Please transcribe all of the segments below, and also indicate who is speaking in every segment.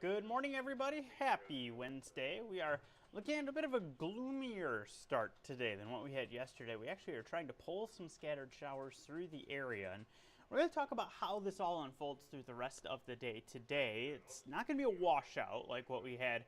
Speaker 1: Good morning, everybody. Happy Wednesday. We are looking at a bit of a gloomier start today than what we had yesterday. We actually are trying to pull some scattered showers through the area, and we're going to talk about how this all unfolds through the rest of the day today. It's not going to be a washout like what we had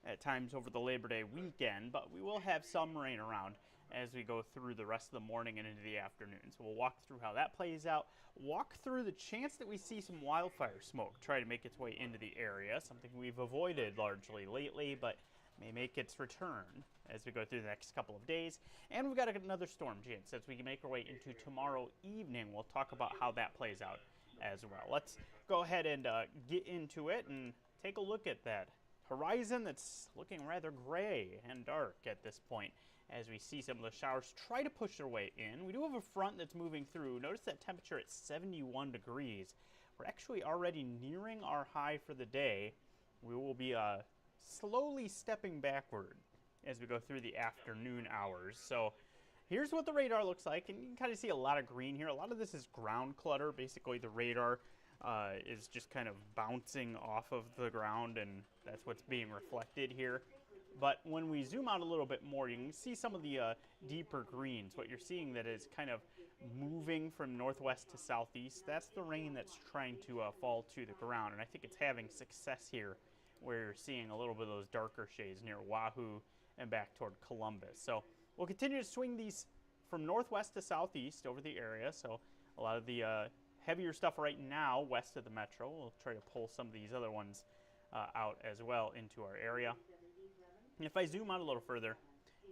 Speaker 1: at times over the Labor Day weekend, but we will have some rain around as we go through the rest of the morning and into the afternoon. So we'll walk through how that plays out, walk through the chance that we see some wildfire smoke try to make its way into the area, something we've avoided largely lately, but may make its return as we go through the next couple of days. And we've got another storm chance as we can make our way into tomorrow evening. We'll talk about how that plays out as well. Let's go ahead and get into it and take a look at that horizon that's looking rather gray and dark at this point as we see some of the showers try to push their way in. We do have a front that's moving through. Notice that temperature at 71 degrees. We're actually already nearing our high for the day. We will be slowly stepping backward as we go through the afternoon hours. So here's what the radar looks like, and you can kind of see a lot of green here. A lot of this is ground clutter. Basically, the radar is just kind of bouncing off of the ground, and that's what's being reflected here. But when we zoom out a little bit more, you can see some of the deeper greens. What you're seeing that is kind of moving from northwest to southeast, that's the rain that's trying to fall to the ground. And I think it's having success here where you're seeing a little bit of those darker shades near Wahoo and back toward Columbus. So we'll continue to swing these from northwest to southeast over the area. So a lot of the heavier stuff right now west of the metro. We'll try to pull some of these other ones out as well into our area. And if I zoom out a little further,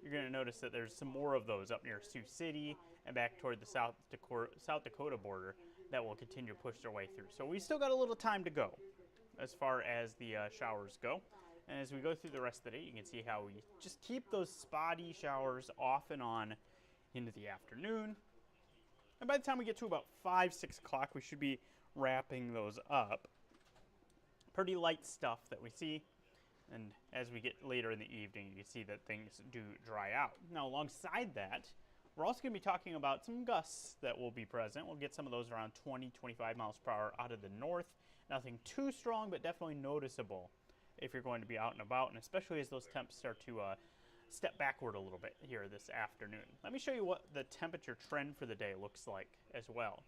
Speaker 1: you're going to notice that there's some more of those up near Sioux City and back toward the South Dakota border that will continue to push their way through. So we still got a little time to go as far as the showers go. And as we go through the rest of the day, you can see how we just keep those spotty showers off and on into the afternoon. And by the time we get to about 5, 6 o'clock, we should be wrapping those up. Pretty light stuff that we see. And as we get later in the evening, you can see that things do dry out. Now, alongside that, we're also going to be talking about some gusts that will be present. We'll get some of those around 20, 25 miles per hour out of the north. Nothing too strong, but definitely noticeable if you're going to be out and about, and especially as those temps start to step backward a little bit here this afternoon. Let me show you what the temperature trend for the day looks like as well.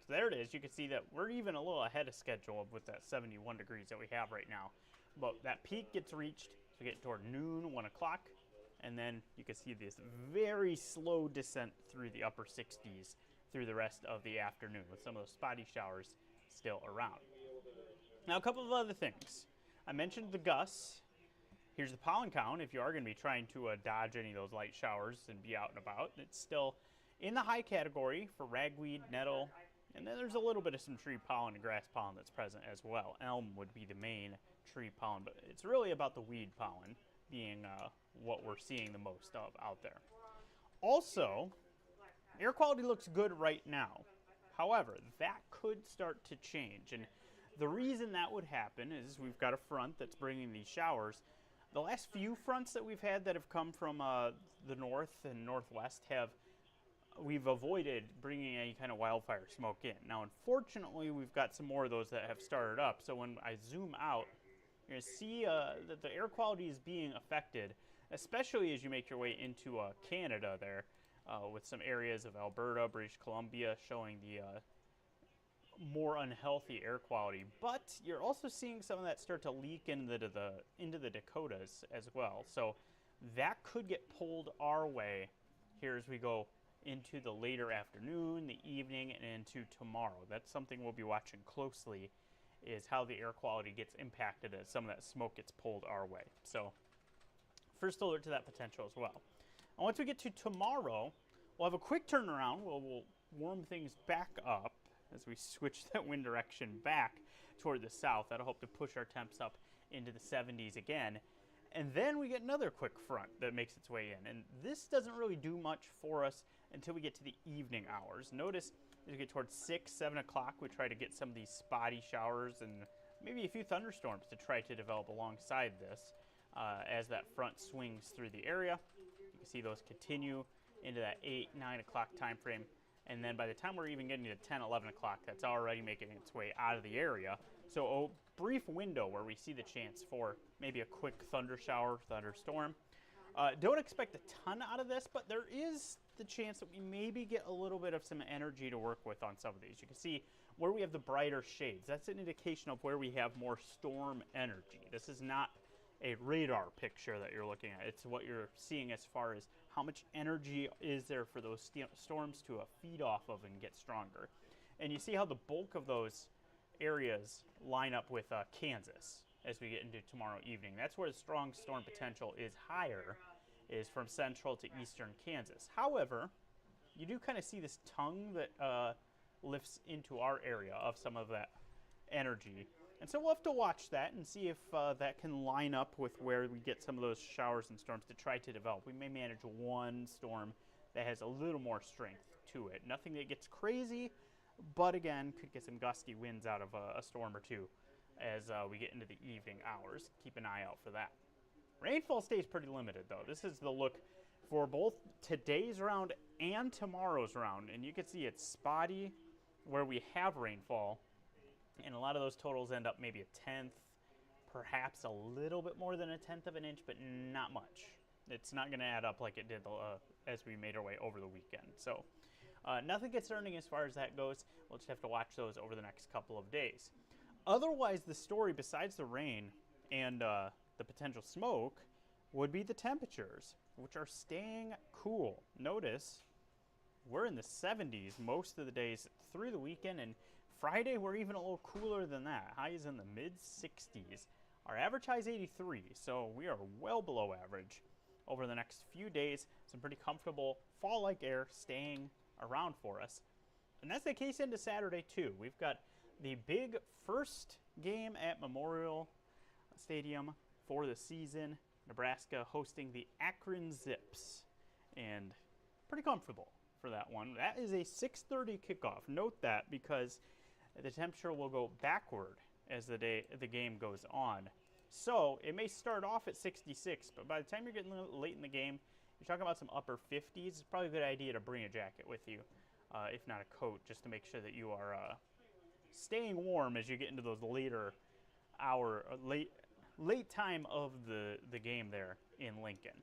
Speaker 1: So there it is. You can see that we're even a little ahead of schedule with that 71 degrees that we have right now. But that peak gets reached as we get toward noon, 1 o'clock, and then you can see this very slow descent through the upper 60s through the rest of the afternoon with some of those spotty showers still around. Now, a couple of other things. I mentioned the gusts. Here's the pollen count. If you are going to be trying to dodge any of those light showers and be out and about, it's still in the high category for ragweed, nettle, and then there's a little bit of some tree pollen and grass pollen that's present as well. Elm would be the main tree pollen, but it's really about the weed pollen being what we're seeing the most of out there. Also, air quality looks good right now. However, that could start to change, and the reason that would happen is we've got a front that's bringing these showers. The last few fronts that we've had that have come from the north and northwest we've avoided bringing any kind of wildfire smoke in. Now, unfortunately, we've got some more of those that have started up. So when I zoom out, you're going to see that the air quality is being affected, especially as you make your way into Canada there, with some areas of Alberta, British Columbia showing the more unhealthy air quality. But you're also seeing some of that start to leak into the Dakotas as well. So that could get pulled our way here as we go into the later afternoon, the evening, and into tomorrow. That's something we'll be watching closely, is how the air quality gets impacted as some of that smoke gets pulled our way. So first alert to that potential as well. And once we get to tomorrow, we'll have a quick turnaround. We'll warm things back up as we switch that wind direction back toward the south. That'll help to push our temps up into the 70s again. And then we get another quick front that makes its way in. And this doesn't really do much for us until we get to the evening hours. Notice as we get towards 6, 7 o'clock, we try to get some of these spotty showers and maybe a few thunderstorms to try to develop alongside this as that front swings through the area. You can see those continue into that 8, 9 o'clock time frame. And then by the time we're even getting to 10, 11 o'clock, that's already making its way out of the area. So brief window where we see the chance for maybe a quick thunder shower, thunderstorm. Don't expect a ton out of this, but there is the chance that we maybe get a little bit of some energy to work with on some of these. You can see where we have the brighter shades. That's an indication of where we have more storm energy. This is not a radar picture that you're looking at. It's what you're seeing as far as how much energy is there for those storms to feed off of and get stronger. And you see how the bulk of those areas line up with Kansas as we get into tomorrow evening. That's where the strong storm potential is higher, is from central to eastern Kansas. However, you do kind of see this tongue that lifts into our area of some of that energy. And so we'll have to watch that and see if that can line up with where we get some of those showers and storms to try to develop. We may manage one storm that has a little more strength to it. Nothing that gets crazy, but again, could get some gusty winds out of a storm or two as we get into the evening hours. Keep an eye out for that. Rainfall stays pretty limited, though. This is the look for both today's round and tomorrow's round. And you can see it's spotty where we have rainfall. And a lot of those totals end up maybe a tenth, perhaps a little bit more than a tenth of an inch, but not much. It's not going to add up like it did as we made our way over the weekend. So nothing concerning as far as that goes. We'll just have to watch those over the next couple of days. Otherwise, the story, besides the rain and the potential smoke, would be the temperatures, which are staying cool. Notice we're in the 70s most of the days through the weekend, and Friday we're even a little cooler than that. Highs in the mid-60s. Our average high is 83, so we are well below average over the next few days. Some pretty comfortable fall-like air staying around for us. And that's the case into Saturday, too. We've got the big first game at Memorial Stadium for the season. Nebraska hosting the Akron Zips. And pretty comfortable for that one. That is a 6:30 kickoff. Note that because the temperature will go backward as the game goes on. So it may start off at 66, but by the time you're getting late in the game, you're talking about some upper 50s. It's probably a good idea to bring a jacket with you, if not a coat, just to make sure that you are staying warm as you get into those later late time of the game there in Lincoln.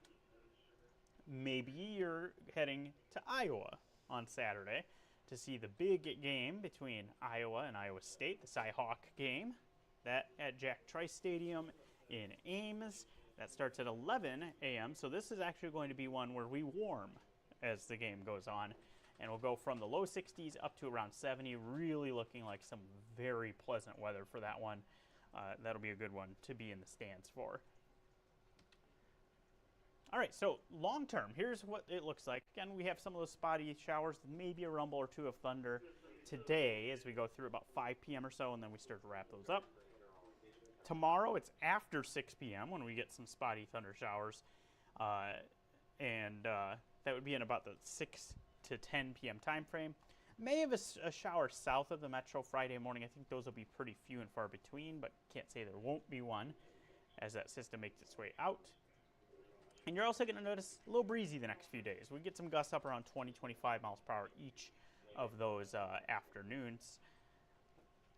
Speaker 1: Maybe you're heading to Iowa on Saturday to see the big game between Iowa and Iowa State, the Cy-Hawk game. That at Jack Trice Stadium in Ames. That starts at 11 a.m. So this is actually going to be one where we warm as the game goes on. And we'll go from the low 60s up to around 70, really looking like some very pleasant weather for that one. That'll be a good one to be in the stands for. All right, so long term, here's what it looks like. Again, we have some of those spotty showers, maybe a rumble or two of thunder today as we go through about 5 p.m. or so, and then we start to wrap those up. Tomorrow, it's after 6 p.m. when we get some spotty thunder showers, and that would be in about the 6 to 10 p.m. time frame. May have a shower south of the metro Friday morning. I think those will be pretty few and far between, but can't say there won't be one as that system makes its way out. And you're also going to notice a little breezy the next few days. We get some gusts up around 20-25 miles per hour each of those afternoons.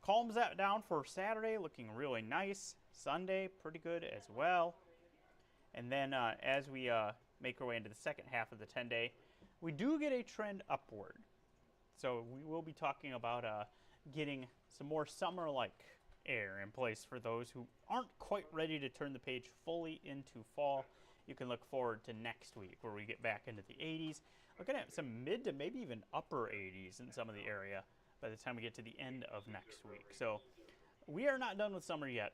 Speaker 1: Calms that down for Saturday, looking really nice. Sunday, pretty good as well. And then as we make our way into the second half of the 10-day, we do get a trend upward. So we will be talking about getting some more summer-like air in place for those who aren't quite ready to turn the page fully into fall. You can look forward to next week where we get back into the 80s. We're going to have some mid to maybe even upper 80s in some of the area by the time we get to the end of next week. So we are not done with summer yet.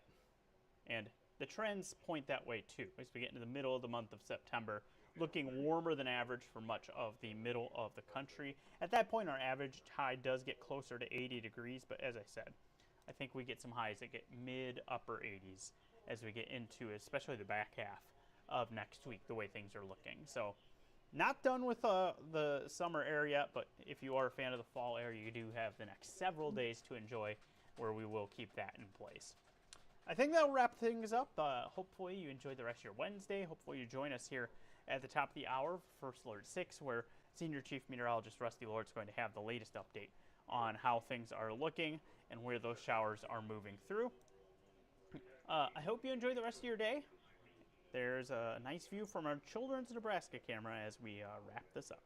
Speaker 1: And the trends point that way too. As we get into the middle of the month of September, looking warmer than average for much of the middle of the country. At that point, our average high does get closer to 80 degrees. But as I said, I think we get some highs that get mid-upper 80s as we get into especially the back half of next week, the way things are looking. So not done with the summer air yet, but if you are a fan of the fall air, you do have the next several days to enjoy where we will keep that in place. I think that'll wrap things up. Hopefully you enjoyed the rest of your Wednesday. Hopefully you join us here at the top of the hour, First Alert 6, where Senior Chief Meteorologist Rusty Lord is going to have the latest update on how things are looking and where those showers are moving through. I hope you enjoy the rest of your day. There's a nice view from our Children's Nebraska camera as we wrap this up.